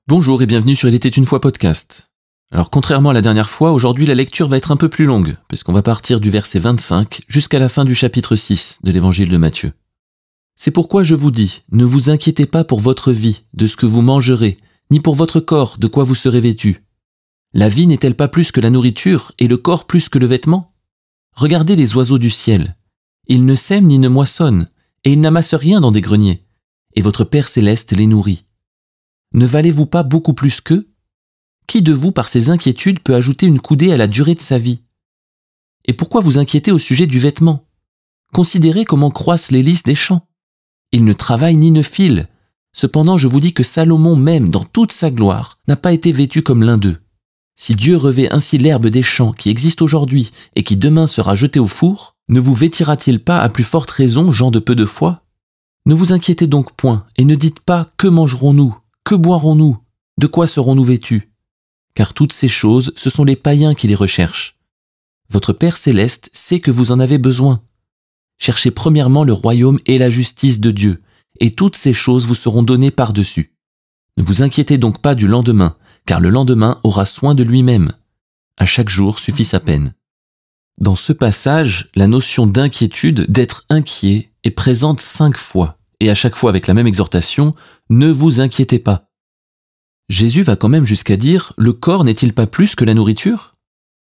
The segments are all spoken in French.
Bonjour et bienvenue sur Il était une fois podcast. Alors contrairement à la dernière fois, aujourd'hui la lecture va être un peu plus longue, puisqu'on va partir du verset 25 jusqu'à la fin du chapitre 6 de l'évangile de Matthieu. C'est pourquoi je vous dis, ne vous inquiétez pas pour votre vie, de ce que vous mangerez, ni pour votre corps, de quoi vous serez vêtus. La vie n'est-elle pas plus que la nourriture, et le corps plus que le vêtement ? Regardez les oiseaux du ciel. Ils ne sèment ni ne moissonnent, et ils n'amassent rien dans des greniers, et votre Père céleste les nourrit. Ne valez-vous pas beaucoup plus qu'eux ? Qui de vous, par ses inquiétudes, peut ajouter une coudée à la durée de sa vie ? Et pourquoi vous inquiétez au sujet du vêtement ? Considérez comment croissent les lys des champs. Ils ne travaillent ni ne filent. Cependant, je vous dis que Salomon même, dans toute sa gloire, n'a pas été vêtu comme l'un d'eux. Si Dieu revêt ainsi l'herbe des champs qui existe aujourd'hui et qui demain sera jetée au four, ne vous vêtira-t-il pas à plus forte raison, gens de peu de foi ? Ne vous inquiétez donc point et ne dites pas « Que mangerons-nous ? Que boirons-nous ? De quoi serons-nous vêtus ?» Car toutes ces choses, ce sont les païens qui les recherchent. Votre Père céleste sait que vous en avez besoin. Cherchez premièrement le royaume et la justice de Dieu, et toutes ces choses vous seront données par-dessus. Ne vous inquiétez donc pas du lendemain, car le lendemain aura soin de lui-même. À chaque jour suffit sa peine. Dans ce passage, la notion d'inquiétude, d'être inquiet, est présente 5 fois, et à chaque fois avec la même exhortation, « Ne vous inquiétez pas ». Jésus va quand même jusqu'à dire « Le corps n'est-il pas plus que la nourriture ?»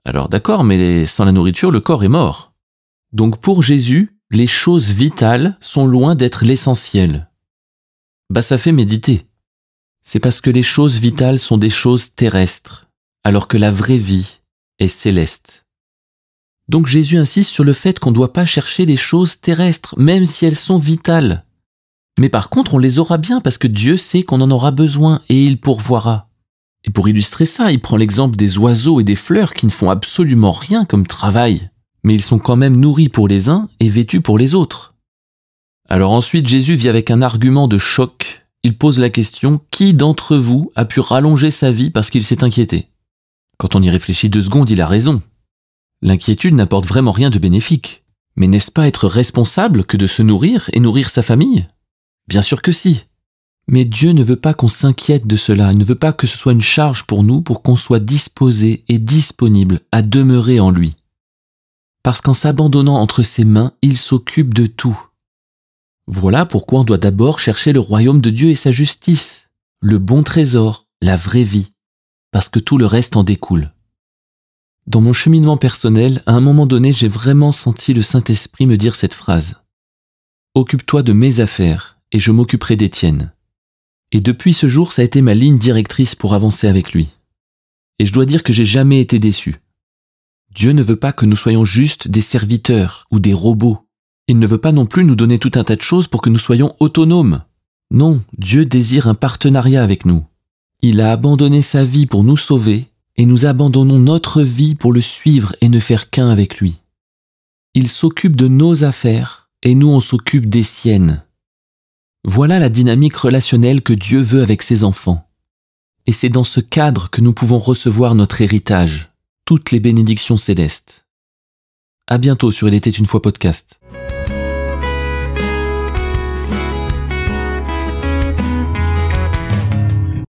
Alors d'accord, mais sans la nourriture, le corps est mort. Donc pour Jésus, les choses vitales sont loin d'être l'essentiel. Ça fait méditer. C'est parce que les choses vitales sont des choses terrestres, alors que la vraie vie est céleste. Donc Jésus insiste sur le fait qu'on ne doit pas chercher les choses terrestres, même si elles sont vitales. Mais par contre, on les aura bien parce que Dieu sait qu'on en aura besoin et il pourvoira. Et pour illustrer ça, il prend l'exemple des oiseaux et des fleurs qui ne font absolument rien comme travail, mais ils sont quand même nourris pour les uns et vêtus pour les autres. Alors ensuite, Jésus vient avec un argument de choc. Il pose la question « Qui d'entre vous a pu rallonger sa vie parce qu'il s'est inquiété ?» Quand on y réfléchit 2 secondes, il a raison. L'inquiétude n'apporte vraiment rien de bénéfique. Mais n'est-ce pas être responsable que de se nourrir et nourrir sa famille ? Bien sûr que si. Mais Dieu ne veut pas qu'on s'inquiète de cela. Il ne veut pas que ce soit une charge pour nous, pour qu'on soit disposé et disponible à demeurer en lui. Parce qu'en s'abandonnant entre ses mains, il s'occupe de tout. Voilà pourquoi on doit d'abord chercher le royaume de Dieu et sa justice, le bon trésor, la vraie vie, parce que tout le reste en découle. Dans mon cheminement personnel, à un moment donné, j'ai vraiment senti le Saint-Esprit me dire cette phrase. « Occupe-toi de mes affaires, et je m'occuperai des tiennes. » Et depuis ce jour, ça a été ma ligne directrice pour avancer avec lui. Et je dois dire que j'ai jamais été déçu. Dieu ne veut pas que nous soyons juste des serviteurs ou des robots. Il ne veut pas non plus nous donner tout un tas de choses pour que nous soyons autonomes. Non, Dieu désire un partenariat avec nous. Il a abandonné sa vie pour nous sauver, et nous abandonnons notre vie pour le suivre et ne faire qu'un avec lui. Il s'occupe de nos affaires, et nous on s'occupe des siennes. Voilà la dynamique relationnelle que Dieu veut avec ses enfants. Et c'est dans ce cadre que nous pouvons recevoir notre héritage, toutes les bénédictions célestes. À bientôt sur Il était une fois podcast.